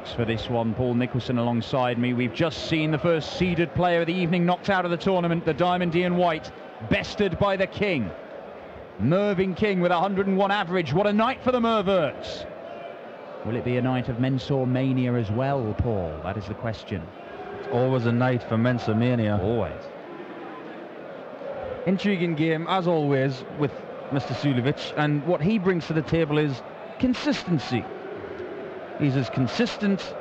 marks for this one. Paul Nicholson alongside me. We've just seen the first seeded player of the evening knocked out of the tournament, the Diamond Ian White, bested by the King. Mervyn King with 101 average. What a night for the Merverts. Will it be a night of Mensur Mania as well, Paul? That is the question. It's always a night for Mensur Mania. Always. Intriguing game, as always, with Mr. Suljovic, and what he brings to the table is consistency. He's as consistent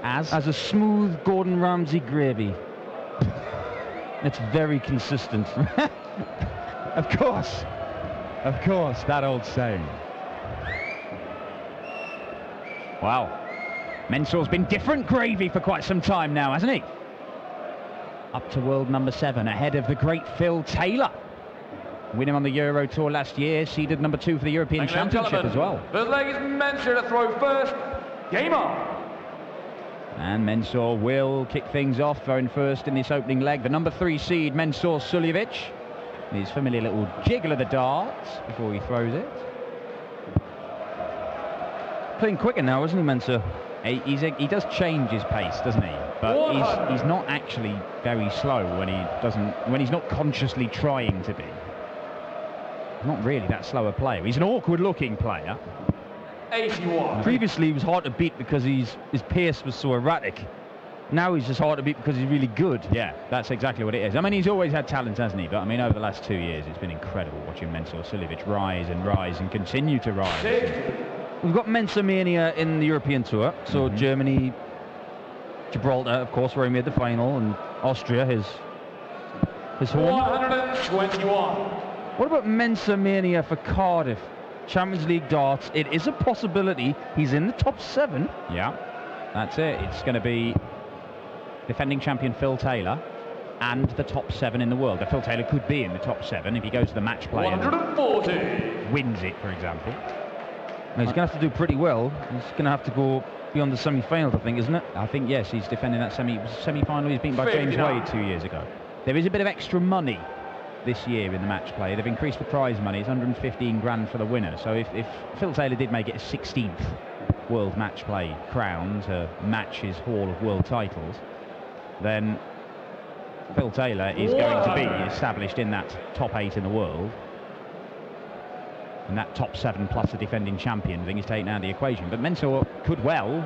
as a smooth Gordon Ramsay gravy. It's very consistent. Of course, that old saying. Wow, Mensur's been different gravy for quite some time now, hasn't he? Up to world number 7, ahead of the great Phil Taylor. Winning on the Euro Tour last year, seeded number 2 for the European Championship as well. First leg is Mensur to throw first. Game on. And Mensur will kick things off, throwing first in this opening leg. The number 3 seed, Mensur Suljovic. His familiar little jiggle of the darts before he throws it. Playing quicker now, isn't he, Mensur? He does change his pace, doesn't he? But he's not actually very slow when he's not consciously trying to be. Not really that slow a player. He's an awkward-looking player. 81. Previously, he was hard to beat because his pace was so erratic. Now he's just hard to beat because he's really good. Yeah, that's exactly what it is. I mean, he's always had talent, hasn't he? But I mean, over the last 2 years, it's been incredible watching Mensur Suljovic rise and continue to rise. We've got Mensur Mania in the European Tour. So Germany, Gibraltar, of course, where he made the final, and Austria, his home. 121. What about Mensur Mania for Cardiff? Champions League darts. It is a possibility he's in the top 7. Yeah, that's it. It's going to be defending champion Phil Taylor and the top 7 in the world. Phil Taylor could be in the top 7 if he goes to the match play 140. and wins it, for example. Now, he's going to have to do pretty well. He's going to have to go beyond the semi-finals, I think, isn't it? I think, yes, he's defending that semi-final. He's beaten by James Wade 2 years ago. There is a bit of extra money this year in the match play. They've increased the prize money. It's 115 grand for the winner. So if Phil Taylor did make it a 16th world match play crown to match his haul of world titles, then Phil Taylor is going to be established in that top 8 in the world. And that top 7 plus the defending champion, I think, is taken out of the equation. But Mensur could well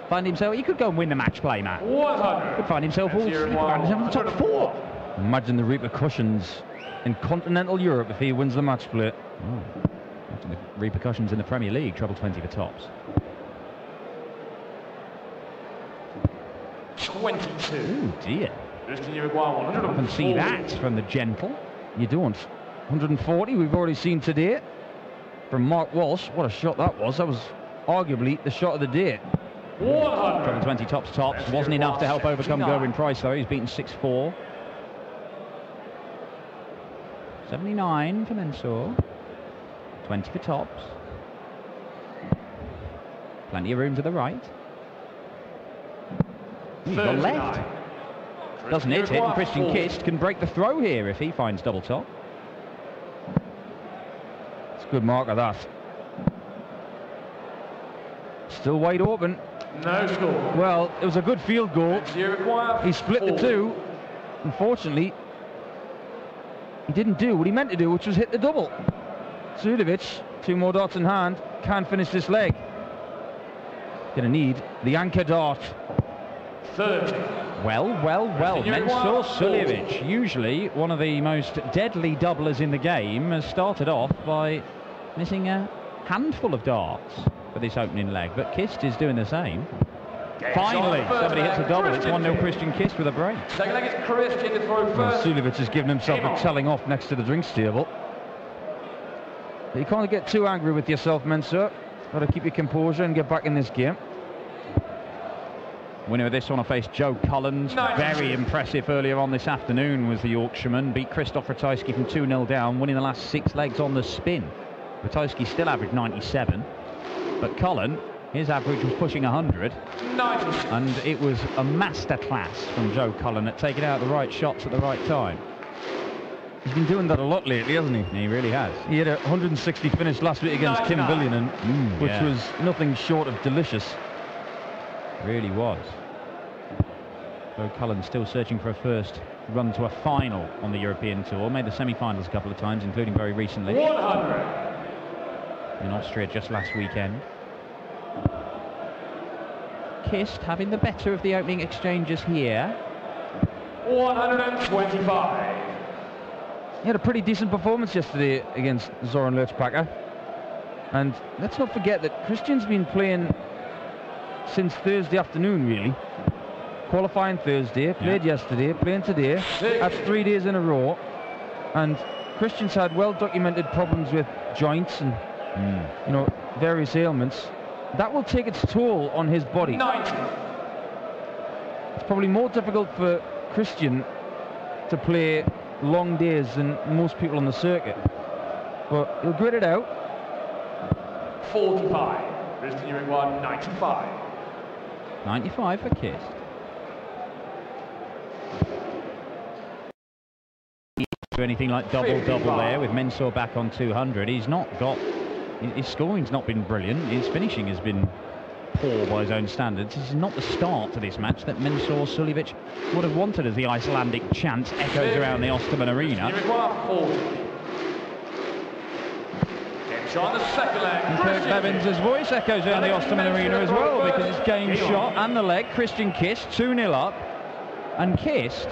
find himself, he could go and win the match play, Matt. 100. Could find himself in the top 4. Imagine the repercussions in continental Europe if he wins the match play. The repercussions in the Premier League, treble 20 for tops. 22. Oh dear. I Often see that from the gentle. You don't. 140 we've already seen today from Mark Walsh. What a shot that was. That was arguably the shot of the day. 100. Treble 20 tops. Wasn't enough to help overcome Gerwyn Price, though. He's beaten 6-4. 79 for Mensur. 20 for tops. Plenty of room to the right. He's got left. Doesn't hit it, and Christian Kist can break the throw here if he finds double top. It's a good mark of that. Still wide open. No score. Well, it was a good field goal. He split the 2. Unfortunately, he didn't do what he meant to do, which was hit the double. Suljovic, 2 more darts in hand, can't finish this leg. Gonna need the anchor dart. 30. Well. Mensur Suljovic, usually one of the most deadly doublers in the game, has started off by missing a handful of darts for this opening leg, but Kist is doing the same. Finally, somebody hits a double. It's 1-0 Christian Kist with a break. Second leg is Christian to throw first. Suljovic has given himself a telling off next to the drinks table. But you can't get too angry with yourself, Mensur. Got to keep your composure and get back in this game. Winner of this one will face Joe Collins. Very impressive earlier on this afternoon was the Yorkshireman. Beat Krzysztof Ratajski from 2-0 down, winning the last 6 legs on the spin. Ratajski still averaged 97, but Collin, his average was pushing 100. 96. And it was a masterclass from Joe Collin at taking out the right shots at the right time. He's been doing that a lot lately, hasn't he? He really has. He had a 160 finish last week against Kim Villianen, which was nothing short of delicious. Really was. Bo Cullen still searching for a first run to a final on the European Tour. Made the semi-finals a couple of times, including very recently 100. in Austria just last weekend. Kist having the better of the opening exchanges here. 125. He had a pretty decent performance yesterday against Zoran Lerchpacker. And let's not forget that Christian's been playing since Thursday afternoon, really. Qualifying Thursday, played yesterday, playing today. That's 3 days in a row. And Christian's had well-documented problems with joints and, you know, various ailments. That will take its toll on his body. 90. It's probably more difficult for Christian to play long days than most people on the circuit. But he'll grit it out. 45. Continuing 195. 95 for Kist. Do anything like double-double there with Mensur back on 200. He's not got... His scoring's not been brilliant. His finishing has been poor by his own standards. This is not the start to this match that Mensur Suljovic would have wanted as the Icelandic chant echoes around the Osterman Arena. On the second leg. And Kirk Bevins' voice echoes around the Osterman Arena as well, because it's game shot and the leg. Christian Kist 2-0 up. And Kist,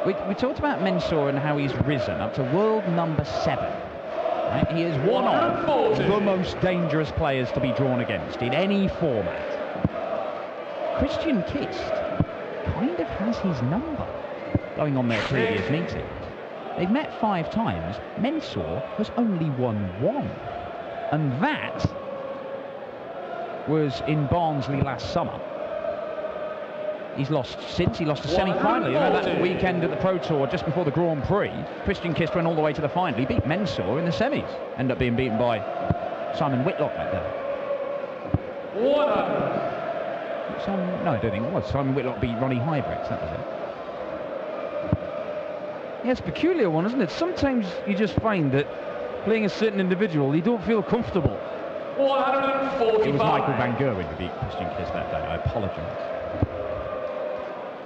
we talked about Mensur and how he's risen up to world number 7. Right? He is one of the most dangerous players to be drawn against in any format. Christian Kist kind of has his number going on their previous meeting. They've met 5 times. Mensur has only won 1. And that was in Barnsley last summer. He's lost since. He lost a semi-final. You know that weekend at the Pro Tour just before the Grand Prix. Christian Kist went all the way to the final. He beat Mensur in the semis. Ended up being beaten by Simon Whitlock that day. 100. No, I don't think it was. Simon Whitlock beat Ronnie Hybrids. That was it. Yeah, it's a peculiar one, isn't it? Sometimes you just find that playing a certain individual, you don't feel comfortable. 145. It was Michael Van Gerwen who beat Christian Kist that day. I apologise.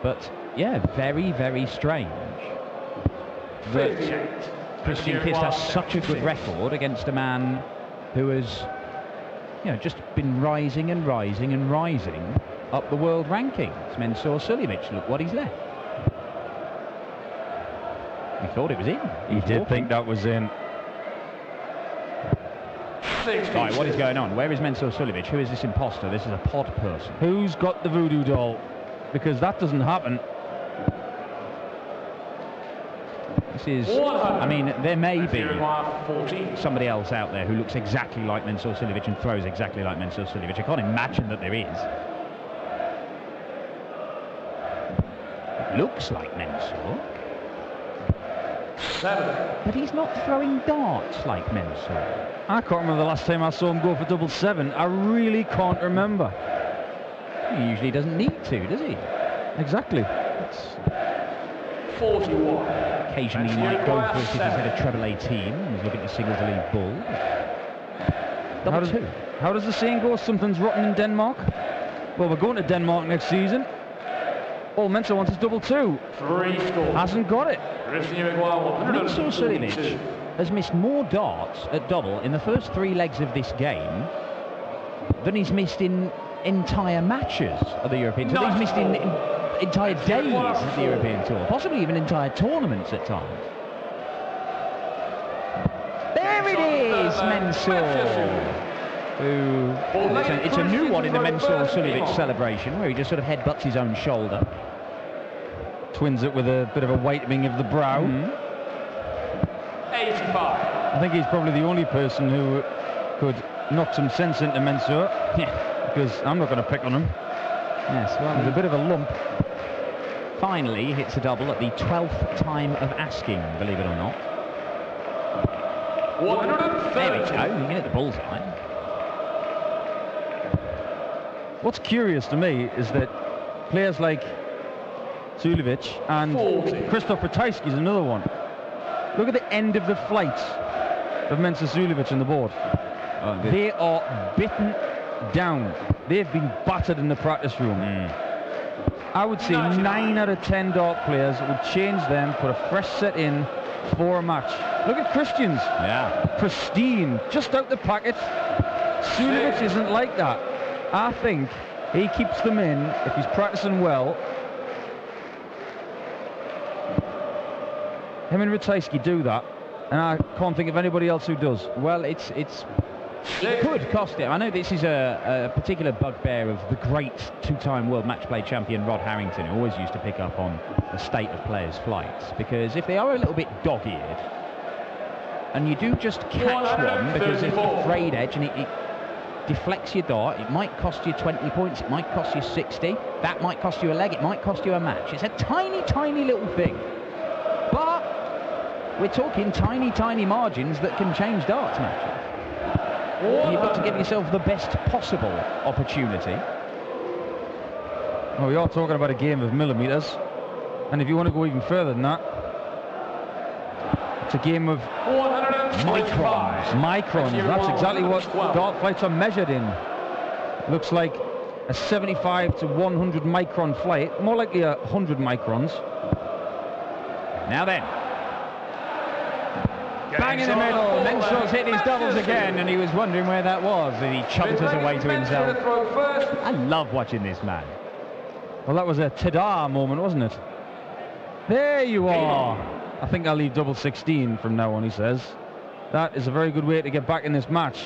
But, yeah, very, very strange that Christian Kist has such a good record against a man who has, you know, just been rising and rising and rising up the world rankings. Mensur Suljovic, look what he's left. We thought it was in. He did think that was in. Right, what is going on? Where is Mensur Suljovic? Who is this imposter? This is a pod person. Who's got the voodoo doll? Because that doesn't happen. This is... I mean, there may be somebody else out there who looks exactly like Mensur Suljovic and throws exactly like Mensur Suljovic. I can't imagine that there is. It looks like Mensur. 7. But he's not throwing darts like Mensur. I can't remember the last time I saw him go for 777. I really can't remember. He usually doesn't need to, does he? Exactly. It's 41. occasionally he might go for it if he's had a treble 18. He's looking to single to lead bull. Double 2. How does the saying go? Something's rotten in Denmark? Well, we're going to Denmark next season. All Mensur wants is 2-2. 3 scores. Hasn't got it. Mensur Suljovic has missed more darts at double in the first 3 legs of this game than he's missed in entire matches of the European Tour. He's missed in entire days of the European Tour, possibly even entire tournaments at times. There it is, Mensur. It's a new one in the Mensur Suljovic celebration, where he just sort of headbutts his own shoulder. Twins it with a bit of a whitening of the brow. 85. I think he's probably the only person who could knock some sense into Mensur. Yeah. Because I'm not going to pick on him. Yes, well, he's a bit of a lump. Finally hits a double at the 12th time of asking, believe it or not. 130. There we go, you can hit the bullseye. What's curious to me is that players like Suljovic and 40. Krzysztof Ratajski is another one. Look at the end of the flight of Mensur Suljovic on the board. They are bitten down. They've been battered in the practice room. I would say 9 out of 10 dart players would change them, put a fresh set in for a match. Look at Christian's. Yeah. Pristine, just out the packet. Suljovic isn't like that. I think he keeps them in if he's practicing well. Him and Ratajski do that, and I can't think of anybody else who does. Well, it could cost him. I know this is a particular bugbear of the great two-time world match play champion Rod Harrington, who always used to pick up on the state of players' flights, because if they are a little bit dog-eared, and you do just catch one because of the frayed edge and it deflects your dart, it might cost you 20 points, it might cost you 60, that might cost you a leg, it might cost you a match. It's a tiny, tiny little thing. But we're talking tiny, tiny margins that can change darts matches. And you've got to give yourself the best possible opportunity. Well, we are talking about a game of millimetres, and if you want to go even further than that, it's a game of microns. Microns, that's exactly what dart flights are measured in. Looks like a 75 to 100 micron flight, more likely 100 microns. Now then. Bang in the middle. Mensur's hit his doubles again, and he was wondering where that was, and he chunked us away to himself. I love watching this man. Well, that was a ta-da moment, wasn't it? There you are. I think I'll leave double 16 from now on, he says. That is a very good way to get back in this match.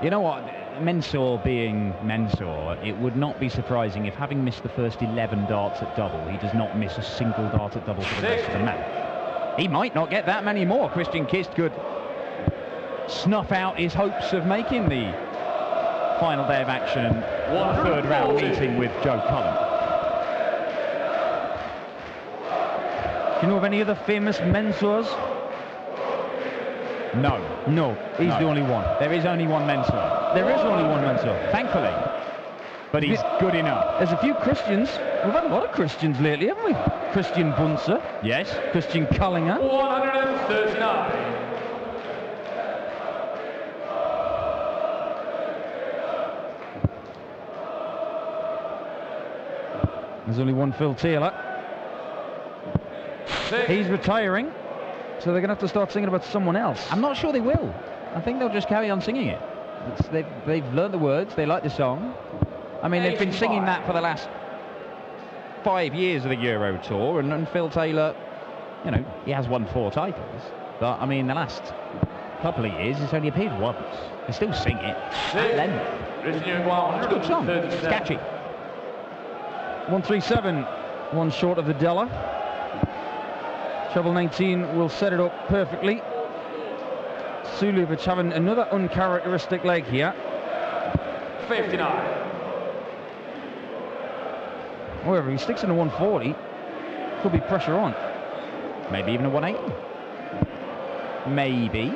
You know what? Mensur being Mensur, it would not be surprising if, having missed the first 11 darts at double, he does not miss a single dart at double for the rest of the match. He might not get that many more. Christian Kist could snuff out his hopes of making the final day of action and a third round meeting with Joe Cullen. Do you know of any other famous Mensurs? No. No, he's the only one. There is only one Mensur. There is only one Mensur. Thankfully. But he's good enough. There's a few Christians. We've had a lot of Christians lately, haven't we? Christian Bunser. Yes. Christian Kallinger. 139. There's only one Phil Taylor. He's retiring, so they're going to have to start singing about someone else. I'm not sure they will. I think they'll just carry on singing it. They've learned the words, they like the song. I mean, they've been singing that for the last 5 years of the Euro Tour, and Phil Taylor, you know, he has won 4 titles. But, I mean, the last couple of years, he's only appeared once. They still sing it at length. It's a good song. It's catchy. 137, one short of the Della. Treble 19 will set it up perfectly. Suljovic having another uncharacteristic leg here. 59. However, he sticks in a 140. Could be pressure on. Maybe even a 180. Maybe.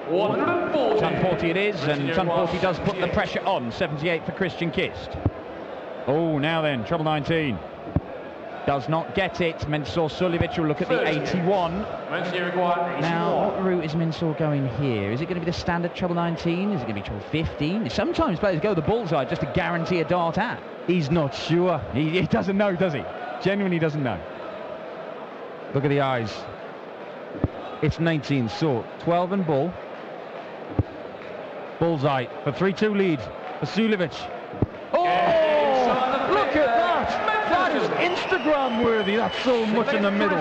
140. 140 it is, and 140 does put the pressure on. 78 for Christian Kist. Oh, now then, treble 19. Does not get it. Mensur Suljovic will look at the 81. Now, what route is Mensur going here? Is it going to be the standard treble 19? Is it going to be treble 15? Sometimes players go the bullseye just to guarantee a dart at. He's not sure. He doesn't know, does he? Genuinely doesn't know. Look at the eyes. It's 19, so 12 and bull. Bullseye for 3-2 lead for Suljovic. Oh! Look at that! That is Instagram worthy. That's so much in the middle.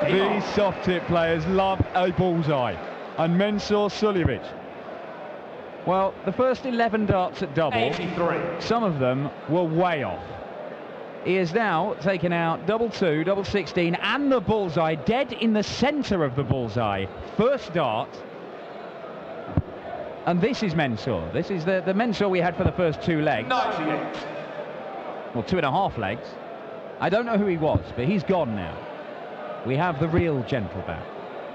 These soft tip players love a bullseye. And Mensur Suljovic. Well, the first 11 darts at double, 83. some of them were way off. He has now taken out double 2, double 16, and the bullseye, dead in the centre of the bullseye. First dart. And this is Mensur. This is the Mensur we had for the first 2 legs. 98. Well, 2.5 legs. I don't know who he was, but he's gone now. We have the real gentleman.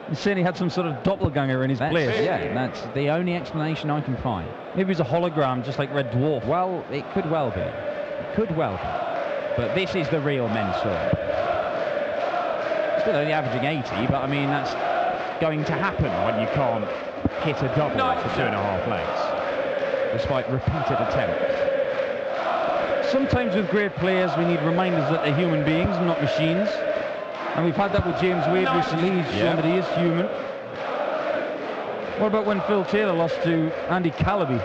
He's saying he had some sort of doppelganger in his place. Yeah, that's the only explanation I can find. Maybe he's a hologram, just like Red Dwarf. Well, it could well be. It could well be. But this is the real Mensur. Still only averaging 80, but I mean, that's going to happen when you can't hit a double for 2.5 legs, despite repeated attempts. Sometimes with great players we need reminders that they're human beings and not machines. And we've had that with James Wade recently. He's shown that he is human. What about when Phil Taylor lost to Andy Calaby?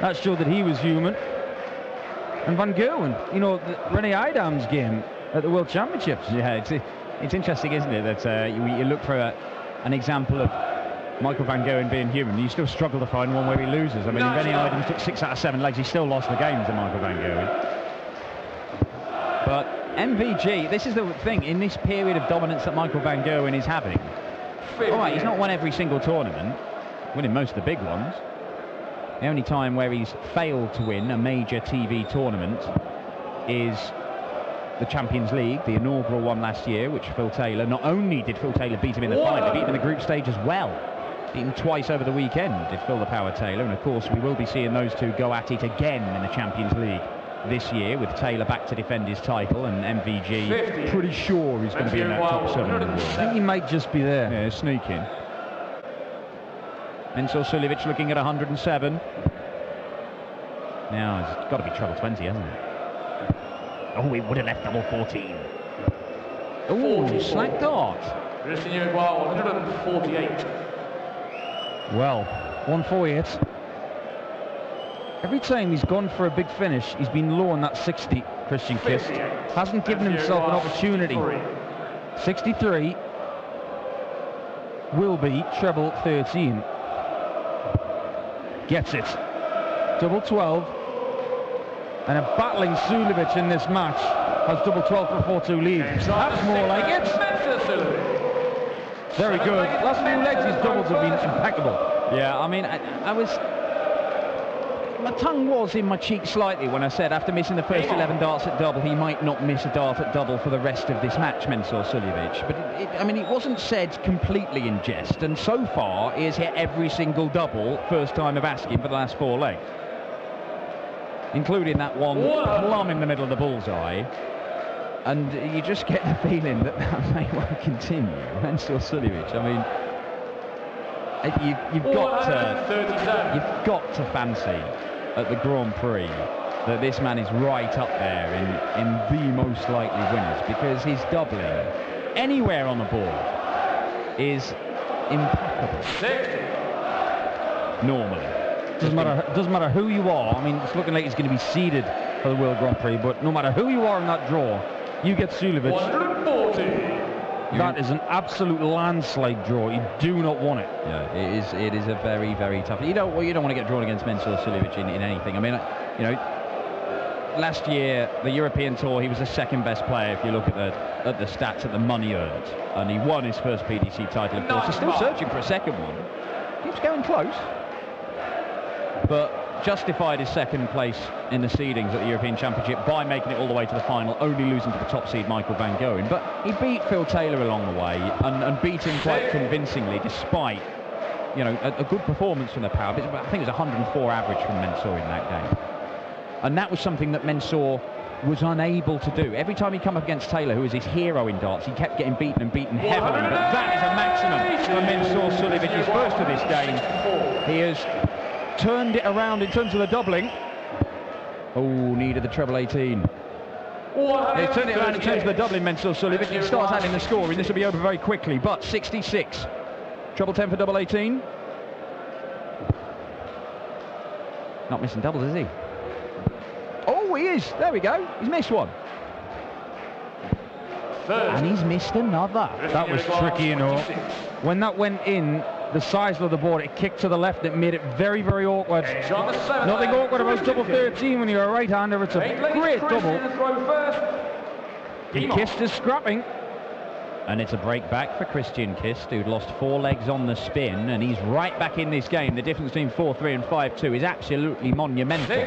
That showed that he was human. And Van Gerwen, you know, Rene Idam's game at the World Championships. Yeah, it's interesting, isn't it, that you look for an example of Michael Van Gerwen being human. You still struggle to find one where he loses. I mean, Rene Idam took 6 out of 7 legs. He still lost the game to Michael Van Gerwen. But MVG, this is the thing, in this period of dominance that Michael Van Gerwen is having. All right, he's not won every single tournament, winning most of the big ones. The only time where he's failed to win a major TV tournament is the Champions League, the inaugural one last year, which Phil Taylor, not only did Phil Taylor beat him in the final, he beat him in the group stage as well. Beat him twice over the weekend, did Phil the Power Taylor, and of course we will be seeing those two go at it again in the Champions League this year, with Taylor back to defend his title and MVG 50. pretty sure he's going to be in that top 7 in the world. I think he might just be there. Yeah, sneaking. Mensur Suljovic looking at 107. Now it's got to be treble 20, hasn't it? Oh, he would have left double 14. Oh, slack dart. 148. Well, 148. Every time he's gone for a big finish, he's been low on that 60, Christian Kist. Hasn't given himself an opportunity. 63 will be treble 13. Gets it. Double 12. And a battling Suljovic in this match has double 12 for a 4-2 lead. That's more like it. Very good. Last few legs his doubles have been impeccable. Yeah, I mean, my tongue was in my cheek slightly when I said after missing the first 11 darts at double, he might not miss a dart at double for the rest of this match, Mensur Suljovic. But I mean, it wasn't said completely in jest, and so far he has hit every single double first time of asking for the last 4 legs, including that one plumb in the middle of the bullseye. And you just get the feeling that may well continue. Mensur Suljovic, I mean, you've got to fancy at the Grand Prix that this man is right up there in the most likely winners, because his doubling anywhere on the board is impeccable. Normally. Doesn't matter who you are. I mean, it's looking like he's going to be seeded for the World Grand Prix, but no matter who you are in that draw, you get Suljovic. 140. That is an absolute landslide draw. You do not want it. Yeah, it is a very, very tough. You don't want to get drawn against Mensur Suljovic in anything. I mean, you know, last year the European Tour he was the second best player if you look at the stats, at the money earned, and he won his first PDC title. Of course, he's still searching for a second one. Keeps going close, but justified his second place in the seedings at the European Championship by making it all the way to the final, only losing to the top seed Michael Van Gerwen. But he beat Phil Taylor along the way and beat him quite convincingly, despite, you know, a good performance from the power. I think it was 104 average from Mensur in that game, and that was something that Mensur was unable to do. Every time he come up against Taylor, who was his hero in darts, he kept getting beaten and beaten heavily. But that is a maximum for Mensur Suljovic, his first of this game. He has turned it around in terms of the doubling. Oh, needed the treble 18. He's turned it around in terms of the doubling, Mensur Suljovic. He starts adding the scoring. This will be over very quickly, but 66. Treble 10 for double 18. Not missing doubles, is he? Oh, he is. There we go. He's missed one. And he's missed another. That was tricky, you know. When that went in, the size of the board, it kicked to the left. It made it very, very awkward. Nothing awkward about double 13 when you're a right-hander. It's a great double. Kist is scrapping. And it's a break back for Christian Kist, who'd lost 4 legs on the spin, and he's right back in this game. The difference between 4-3 and 5-2 is absolutely monumental.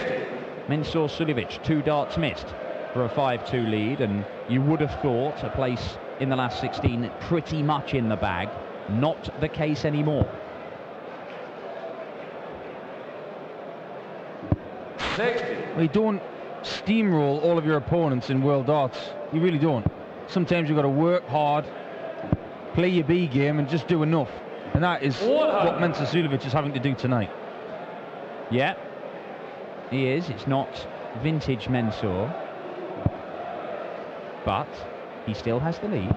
Mensur Suljovic, 2 darts missed for a 5-2 lead, and you would have thought a place in the last 16 pretty much in the bag. Not the case anymore. 60. Well, you don't steamroll all of your opponents in World Darts. You really don't. Sometimes you've got to work hard, play your B game, and just do enough. And that is what Mensur Suljovic is having to do tonight. Yeah, he is. It's not vintage Mensur, but he still has the lead.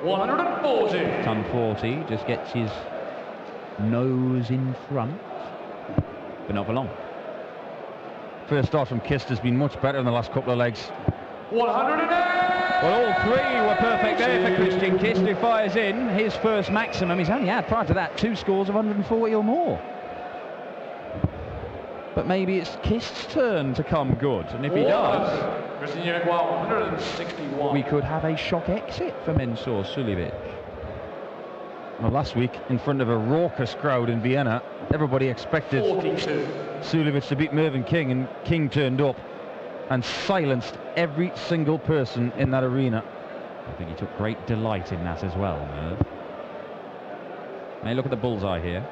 140. Ton 40, just gets his nose in front, but not for long. First start from Kist has been much better in the last couple of legs. 108. Well, all three were perfect there for Christian Kist, who fires in his first maximum. He's only had, prior to that, 2 scores of 140 or more. But maybe it's Kist's turn to come good, and if he does, 161. we could have a shock exit for Mensur Suljovic. Well, last week, in front of a raucous crowd in Vienna, everybody expected 42. Suljovic to beat Mervyn King, and King turned up and silenced every single person in that arena. I think he took great delight in that as well, Merv. May look at the bullseye here.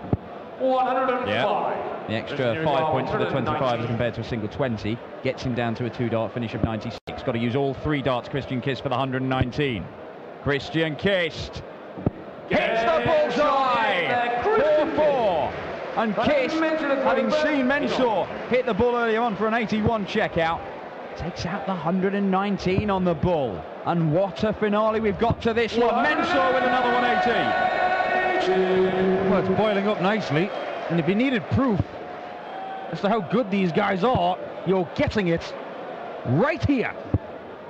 105. Yeah. The extra 5 points for the 25 as compared to a single 20 gets him down to a 2-dart finish of 96. Got to use all 3 darts, Christian Kist, for the 119. Christian Kist hits the bullseye! 4-4. And Kist, having seen Mensur hit the ball earlier on for an 81 checkout, takes out the 119 on the bull. And what a finale we've got to this one. Mensur with another 180. Well, it's boiling up nicely, and if you needed proof as to how good these guys are, you're getting it right here.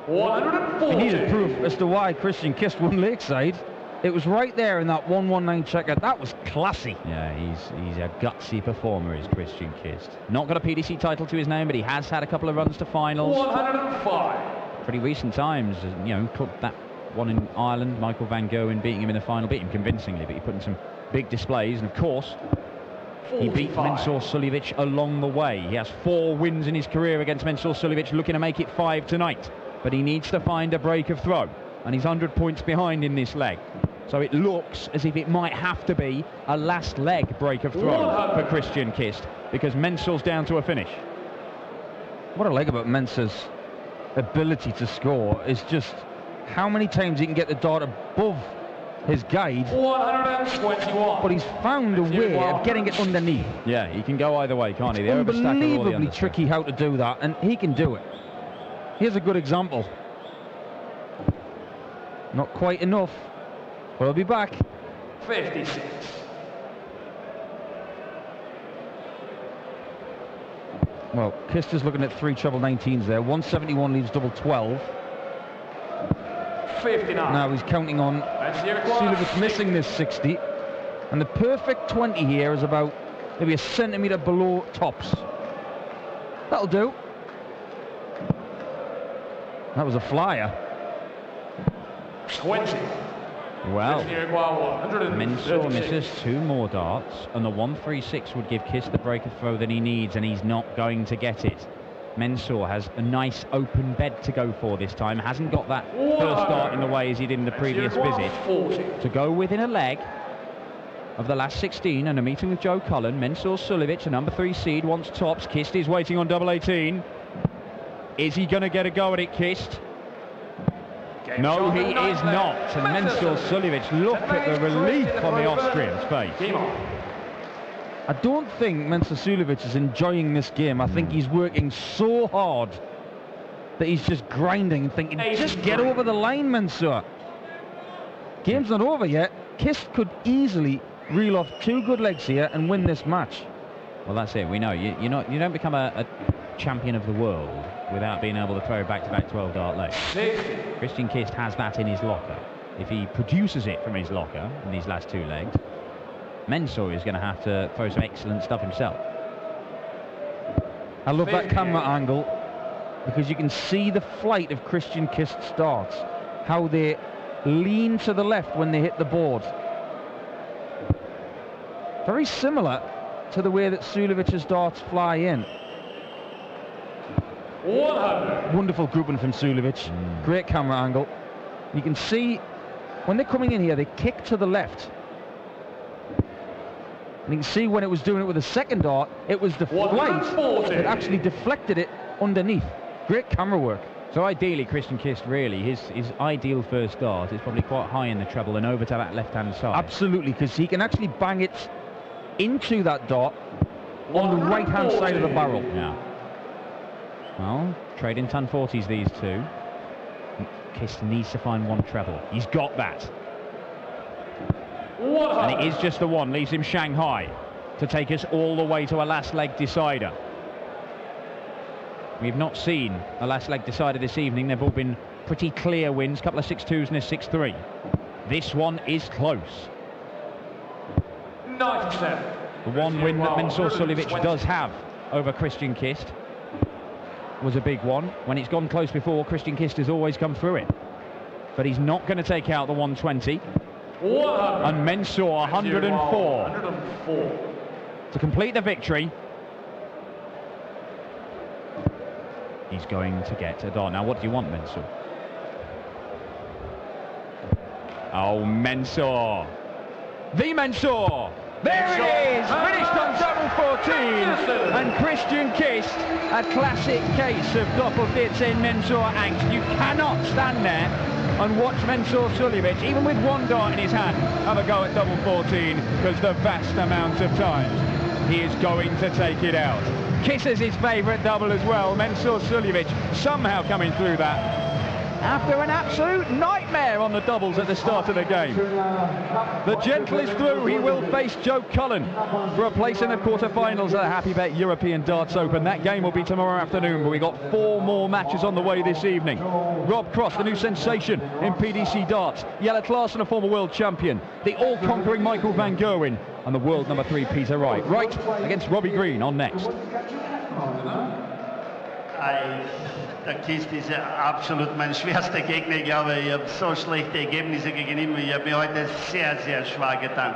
140. If you needed proof as to why Christian Kist won Lakeside, it was right there in that 119 checkout. That was classy. Yeah, he's a gutsy performer, is Christian Kist. Not got a PDC title to his name, but he has had a couple of runs to finals. 105. Pretty recent times, you know, put that one in Ireland, Michael Van Gerwen beating him in the final, beat him convincingly, but he put in some big displays, and of course, 45. he beat Mensur Suljovic along the way. He has 4 wins in his career against Mensur Suljovic, looking to make it 5 tonight. But he needs to find a break of throw, and he's 100 points behind in this leg. So it looks as if it might have to be a last leg break of throw for Christian Kist, because Mensur's down to a finish. What I like about Mensur's ability to score is just how many times he can get the dart above his guide, 121. but he's found a way of getting it underneath. Yeah, he can go either way, can't he? The overstacker or the Unbelievably understacker. tricky how to do that, and he can do it. Here's a good example. Not quite enough, but I'll be back. 56. Well, Kist is looking at 3 treble 19s there. 171 leaves double 12. 59. Now he's counting on Suljovic missing this 60, and the perfect 20 here is about maybe a centimetre below tops. That'll do. That was a flyer. 20. Well, Mensur 136. misses 2 more darts, and the 136 would give Kist the break of throw that he needs, and he's not going to get it. Mensur has a nice open bed to go for this time. Hasn't got that first dart in the way as he did in the previous visit. 40. To go within a leg of the last 16 and a meeting with Joe Cullen, Mensur Suljovic, a number 3 seed, wants tops. Kist is waiting on double 18. Is he going to get a go at it, Kist? No, he is not. And Mensur Suljovic, look at the relief on the Austrian's face. Game on. I don't think Mensur Suljovic is enjoying this game. I think he's working so hard that he's just grinding and thinking, just get over the line, Mensur. Game's not over yet. Kist could easily reel off 2 good legs here and win this match. Well, that's it. We know you don't become a champion of the world without being able to throw back-to-back 12-dart legs. 60. Christian Kist has that in his locker. If he produces it from his locker in these last 2 legs, Mensur is going to have to throw some excellent stuff himself. I love that camera angle because you can see the flight of Christian Kist's darts, how they lean to the left when they hit the board. Very similar to the way that Suljovic's darts fly in. 100. Wonderful grouping from Suljovic. Great camera angle. You can see when they're coming in here, they kick to the left. And you can see when it was doing it with the second dart, it was the flight that actually deflected it underneath. Great camera work. So ideally, Christian Kist, really, his ideal first dart is probably quite high in the treble and over to that left-hand side. Absolutely, because he can actually bang it into that dart on the right-hand side of the barrel. Yeah. Well, trading ton 40s, these two. Kist needs to find one treble. He's got that. And it is just the one, leaves him Shanghai to take us all the way to a last leg decider. We've not seen a last leg decider this evening. They've all been pretty clear wins, a couple of 6-2s and a 6-3. This one is close. 97. The one win that Mensur Suljovic does have over Christian Kist was a big one. When it's gone close before, Christian Kist has always come through it. But he's not going to take out the 120. And Mensur 104 to complete the victory. He's going to get a dart. Now, what do you want, Mensur? Oh, Mensur. The Mensur. There it is, finished on double 14. And Christian Kist, a classic case of doppelvierzehn Mensur angst. You cannot stand there and watch Mensur Suljovic, even with one dart in his hand, have a go at double 14, because the vast amount of times he is going to take it out. Kist is his favourite double as well. Mensur Suljovic somehow coming through that after an absolute nightmare on the doubles at the start of the game. The gentle is through. He will face Joe Cullen for a place in the quarterfinals at the Happy Bet European Darts Open. That game will be tomorrow afternoon, but we got 4 more matches on the way this evening. Rob Cross, the new sensation in PDC darts. Jelle Klaassen, a former world champion. The all-conquering Michael van Gerwen. And the world number 3, Peter Wright. Wright against Robbie Green on next. Der Kist ist ja absolut mein schwerster Gegner. Ich glaube, ich habe so schlechte Ergebnisse gegen ihn. Ich habe mir heute sehr, sehr schwer getan.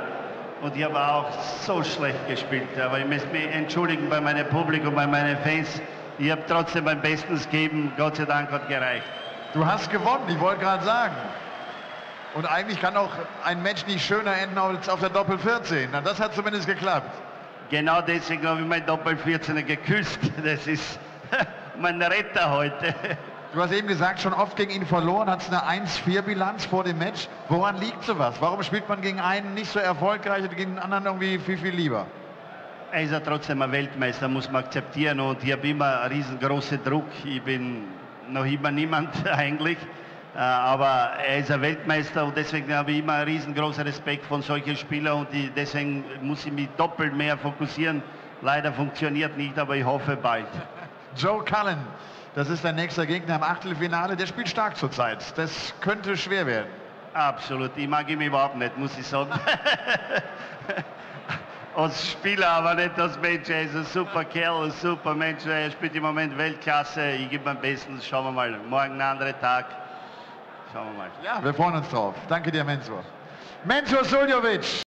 Und ich habe auch so schlecht gespielt. Aber ich möchte mich entschuldigen bei meinem Publikum, bei meinen Fans. Ich habe trotzdem mein Bestes gegeben. Gott sei Dank hat gereicht. Du hast gewonnen, ich wollte gerade sagen. Und eigentlich kann auch ein Match nicht schöner enden als auf der Doppel 14. Na, das hat zumindest geklappt. Genau deswegen habe ich mein Doppel 14er geküsst. Das ist mein Retter heute. Du hast eben gesagt, schon oft gegen ihn verloren, hat es eine 1-4-Bilanz vor dem Match. Woran liegt sowas? Warum spielt man gegen einen nicht so erfolgreich und gegen den anderen irgendwie viel lieber? Er ist ja trotzdem ein Weltmeister, muss man akzeptieren. Und ich habe immer einen riesengroßen Druck. Ich bin noch immer niemand eigentlich. Aber er ist ein Weltmeister und deswegen habe ich immer einen riesengroßen Respekt von solchen Spielern. Und deswegen muss ich mich doppelt mehr fokussieren. Leider funktioniert nicht, aber ich hoffe bald. Joe Cullen, das ist der nächste Gegner im Achtelfinale. Der spielt stark zurzeit. Das könnte schwer werden. Absolut. Ich mag ihn überhaupt nicht, muss ich sagen. Als Spieler, aber nicht als Mensch. Er ist ein super Kerl, ein super Mensch. Er spielt im Moment Weltklasse. Ich gebe mein Bestes. Schauen wir mal. Morgen ein anderer Tag. Schauen wir mal. Ja, wir freuen uns drauf. Danke dir, Mensur. Mensur Suljovic.